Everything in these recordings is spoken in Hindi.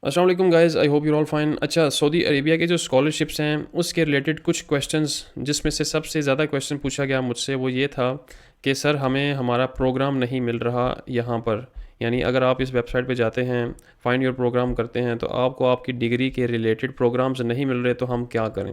अस्सलाम वालेकुम guys, I hope you all fine. अच्छा, सऊदी अरेबिया के जो स्कॉलरशिप्स हैं उसके रिलेटेड कुछ क्वेश्चंस, जिसमें से सबसे ज़्यादा क्वेश्चन पूछा गया मुझसे वो ये था कि सर हमें हमारा प्रोग्राम नहीं मिल रहा यहाँ पर। यानी अगर आप इस वेबसाइट पे जाते हैं, फाइंड योर प्रोग्राम करते हैं, तो आपको आपकी डिग्री के रिलेटेड प्रोग्राम्स नहीं मिल रहे, तो हम क्या करें।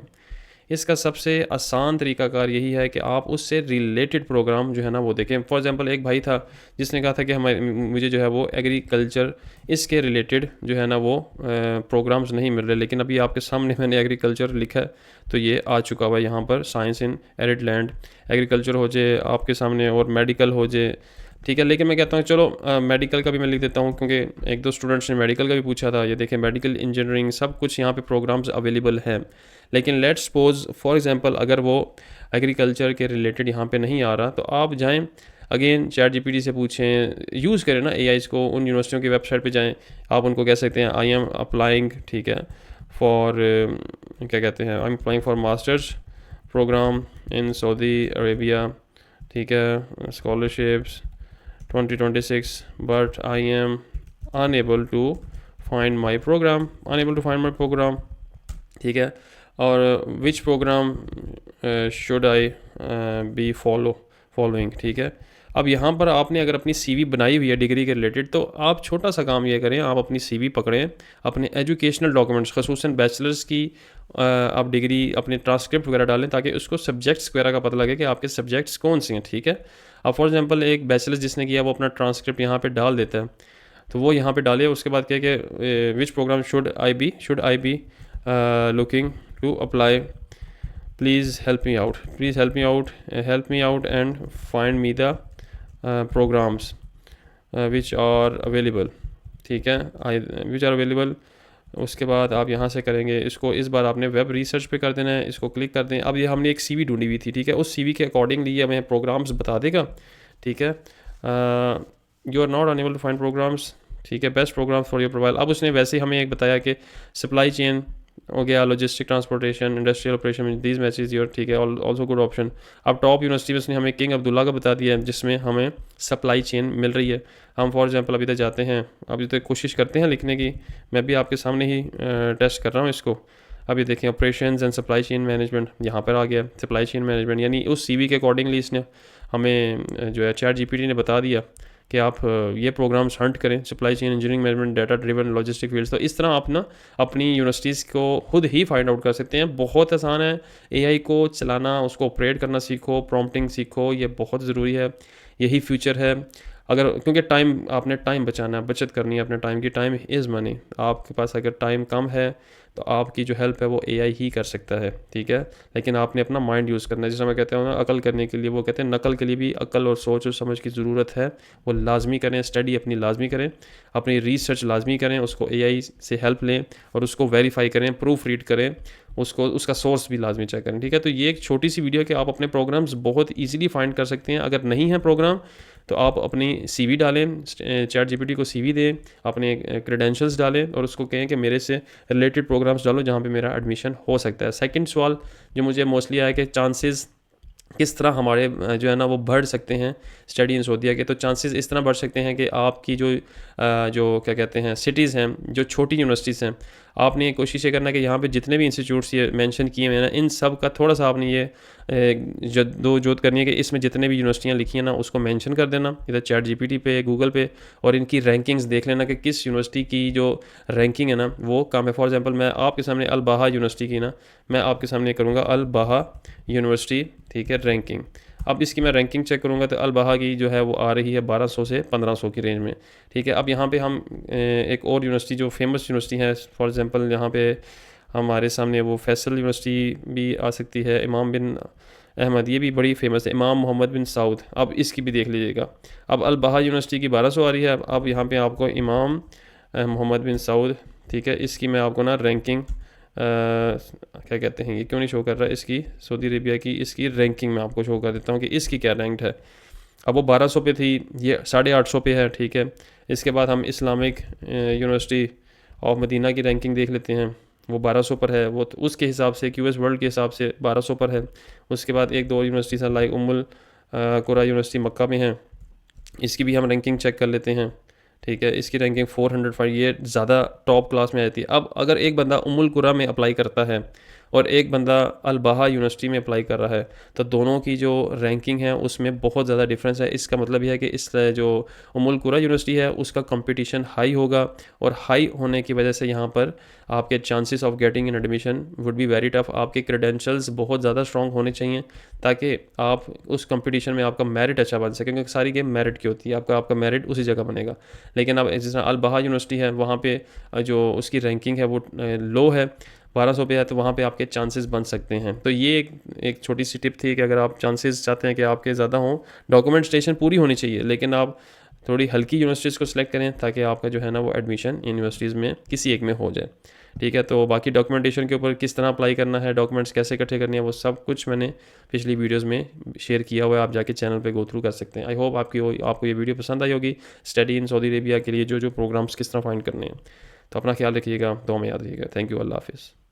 इसका सबसे आसान तरीकाकार यही है कि आप उससे रिलेटेड प्रोग्राम जो है ना वो देखें। फॉर एग्जांपल एक भाई था जिसने कहा था कि हमारे मुझे जो है वो एग्रीकल्चर इसके रिलेटेड जो है ना वो प्रोग्राम्स नहीं मिल रहे, लेकिन अभी आपके सामने मैंने एग्रीकल्चर लिखा है तो ये आ चुका हुआ है यहाँ पर। साइंस इन एरिड लैंड, एग्रीकल्चर हो जाए आपके सामने, और मेडिकल हो जाए, ठीक है। लेकिन मैं कहता हूँ चलो मेडिकल का भी मैं लिख देता हूँ, क्योंकि एक दो स्टूडेंट्स ने मेडिकल का भी पूछा था। ये देखें, मेडिकल इंजीनियरिंग सब कुछ यहाँ पे प्रोग्राम्स अवेलेबल हैं। लेकिन लेट्स सपोज फॉर एग्जांपल अगर वो एग्रीकल्चर के रिलेटेड यहाँ पे नहीं आ रहा, तो आप जाएं अगेन चैट जीपीटी से पूछें, यूज़ करें ना एआईज़ को। उन यूनिवर्सिटियों की वेबसाइट पे जाएं, आप उनको कह सकते हैं आई एम अप्लाइंग, ठीक है, फॉर क्या कहते हैं, I am applying for masters program in Saudi Arabia, ठीक है, scholarships 2026, but I am unable to find my program, unable to find my program, ठीक है। और which program should I be following, ठीक है। अब यहाँ पर आपने अगर अपनी सीवी बनाई हुई है डिग्री के रिलेटेड, तो आप छोटा सा काम ये करें, आप अपनी सीवी पकड़ें, अपने एजुकेशनल डॉक्यूमेंट्स खसूसन बैचलर्स की आप डिग्री, अपने ट्रांसक्रिप्ट वगैरह डालें, ताकि उसको सब्जेक्ट्स वगैरह का पता लगे कि आपके सब्जेक्ट्स कौन से हैं, ठीक है। अब फॉर एग्जांपल एक बैचलर्स जिसने किया वो अपना ट्रांसक्रिप्ट यहाँ पे डाल देता है, तो वो यहाँ पे डाले। उसके बाद क्या कि which program should I be looking to apply, please help me out, please help me out and find me the programs which are available, ठीक है, विच आर अवेलेबल। उसके बाद आप यहाँ से करेंगे इसको, इस बार आपने वेब रिसर्च पे कर देना है, इसको क्लिक कर दें। अब ये हमने एक सीवी ढूंढी हुई थी, ठीक है, उस सीवी के अकॉर्डिंगली ये हमें प्रोग्राम्स बता देगा, ठीक है। You are not unable to find programs, ठीक है, best program for your profile. अब उसने वैसे ही हमें एक बताया कि सप्लाई चेन हो गया, logistic, transportation, industrial operation, these matches your, ठीक है, ऑल्सो गुड ऑप्शन। अब टॉप यूनिवर्सिटी में उसने हमें किंग अब्दुल्ला का बता दिया है, जिसमें हमें सप्लाई चेन मिल रही है। हम फॉर एग्जांपल अभी तक जाते हैं, अभी तक कोशिश करते हैं लिखने की, मैं भी आपके सामने ही टेस्ट कर रहा हूँ इसको। अभी देखें, operations and supply chain management यहाँ पर आ गया, सप्लाई चेन मैनेजमेंट, यानी उस सीवी के अकॉर्डिंगली इसने हमें जो है चैट जीपीटी ने बता दिया कि आप ये प्रोग्राम्स हंट करें, supply chain engineering management, data driven, logistic fields. तो इस तरह आप ना अपनी यूनिवर्सिटीज़ को खुद ही फाइंड आउट कर सकते हैं। बहुत आसान है एआई को चलाना, उसको ऑपरेट करना सीखो, प्रॉम्प्टिंग सीखो, ये बहुत ज़रूरी है, यही फ्यूचर है। अगर क्योंकि टाइम, आपने टाइम बचाना है, बचत करनी है अपने टाइम की, टाइम इज़ मनी। आपके पास अगर टाइम कम है तो आपकी जो हेल्प है वो एआई ही कर सकता है, ठीक है। लेकिन आपने अपना माइंड यूज़ करना है, जिसमें मैं कहता हूँ ना, अकल करने के लिए वो कहते हैं नकल के लिए भी अकल और सोच और समझ की ज़रूरत है। वो लाजमी करें, स्टडी अपनी लाजमी करें, अपनी रिसर्च लाजमी करें, उसको एआई से हेल्प लें और उसको वेरीफाई करें, प्रूफ रीड करें, उसको उसका सोर्स भी लाजमी चेक करें, ठीक है। तो ये एक छोटी सी वीडियो है कि आप अपने प्रोग्राम्स बहुत ईजिली फाइंड कर सकते हैं। अगर नहीं है प्रोग्राम तो आप अपनी सीवी डालें, चैट जीपीटी को सीवी दें, अपने क्रेडेंशियल्स डालें और उसको कहें कि मेरे से रिलेटेड प्रोग्राम्स डालो जहाँ पे मेरा एडमिशन हो सकता है। सेकंड सवाल जो मुझे मोस्टली आया कि चांसेस किस तरह हमारे जो है ना वो बढ़ सकते हैं स्टडी इन सऊदीया के। तो चांसेस इस तरह बढ़ सकते हैं कि आपकी जो क्या कहते हैं सिटीज़ हैं, जो छोटी यूनिवर्सिटीज़ हैं, आपने कोशिश ये करना है कि यहाँ पे जितने भी इंस्टीट्यूट्स ये मेंशन किए हुए हैं ना, इन सब का थोड़ा सा आपने ये जद्दोजहद करनी है कि इसमें जितने भी यूनिवर्सिटियाँ लिखी हैं ना उसको मेंशन कर देना इधर चैट जीपीटी पे, गूगल पे, और इनकी रैंकिंग्स देख लेना कि किस यूनिवर्सिटी की जो रैंकिंग है ना वो कम है। फॉर एग्जांपल मैं आपके सामने अल बाहा यूनिवर्सिटी की ना, मैं आपके सामने करूँगा अल बाहा यूनिवर्सिटी, ठीक है, रैंकिंग। अब इसकी मैं रैंकिंग चेक करूँगा तो अल बाहा की जो है वो आ रही है 1200 से 1500 की रेंज में, ठीक है। अब यहाँ पे हम एक और यूनिवर्सिटी जो फेमस यूनिवर्सिटी है, फॉर एग्जांपल यहाँ पे हमारे सामने वो फैसल यूनिवर्सिटी भी आ सकती है, इमाम बिन अहमद, ये भी बड़ी फेमस है, इमाम मोहम्मद बिन साउद। अब इसकी भी देख लीजिएगा। अब अल बाहा यूनिवर्सिटी की 1200 आ रही है। अब यहाँ पे आपको इमाम मोहम्मद बिन साउद, ठीक है, इसकी मैं आपको ना रैंकिंग क्या कहते हैं, ये क्यों नहीं शो कर रहा है, इसकी सऊदी अरेबिया की इसकी रैंकिंग मैं आपको शो कर देता हूँ कि इसकी क्या रैंक है। अब वो 1200 पे थी, ये 850 पे है, ठीक है। इसके बाद हम इस्लामिक यूनिवर्सिटी ऑफ मदीना की रैंकिंग देख लेते हैं, वो 1200 पर है। वो तो उसके हिसाब से क्यूएस वर्ल्ड के हिसाब से 1200 पर है। उसके बाद एक दो यूनिवर्सिटीज़ हैं लाइक उम्मुल कुरा यूनिवर्सिटी मक्का में है, इसकी भी हम रैंकिंग चेक कर लेते हैं, ठीक है, इसकी रैंकिंग 405, ये ज़्यादा टॉप क्लास में आती है। अब अगर एक बंदा उम्मुल कुरा में अप्लाई करता है और एक बंदा अल बहा यूनिवर्सिटी में अप्लाई कर रहा है, तो दोनों की जो रैंकिंग है उसमें बहुत ज़्यादा डिफरेंस है। इसका मतलब यह है कि इस जो उम्मुल कुरा यूनिवर्सिटी है उसका कंपटीशन हाई होगा, और हाई होने की वजह से यहाँ पर आपके chances of getting in admission would be very tough. आपके क्रेडेंशियल्स बहुत ज़्यादा स्ट्रॉन्ग होने चाहिए ताकि आप उस कंपटीशन में आपका मेरिट अच्छा बन सके, क्योंकि सारी गेम मेरिट की होती है, आपका मेरिट उसी जगह बनेगा। लेकिन अब जिस तरह अल बहा यूनिवर्सिटी है, वहाँ पे जो उसकी रैंकिंग है वो लो है, 1200 पे है, तो वहाँ पे आपके चांसेस बन सकते हैं। तो ये एक छोटी सी टिप थी कि अगर आप चांसेस चाहते हैं कि आपके ज़्यादा हों, डॉक्यूमेंटेशन पूरी होनी चाहिए, लेकिन आप थोड़ी हल्की यूनिवर्सिटीज़ को सिलेक्ट करें ताकि आपका जो है ना वो एडमिशन यूनिवर्सिटीज़ में किसी एक में हो जाए। ठीक है, तो बाकी डॉक्यूमेंटेशन के ऊपर किस तरह अप्लाई करना है, डॉक्यूमेंट्स कैसे इकट्ठे करने हैं, वो सब कुछ मैंने पिछली वीडियोज़ में शेयर किया हुआ है, आप जाके चैनल पे गो थ्रू कर सकते हैं। आई होप आपको ये वीडियो पसंद आई होगी। स्टडी इन सऊदी अरेबिया के लिए जो प्रोग्राम्स किस तरह फाइंड करने हैं। तो अपना ख्याल रखिएगा, दुआ में याद रखिएगा। थैंक यू, अल्लाह हाफिज़।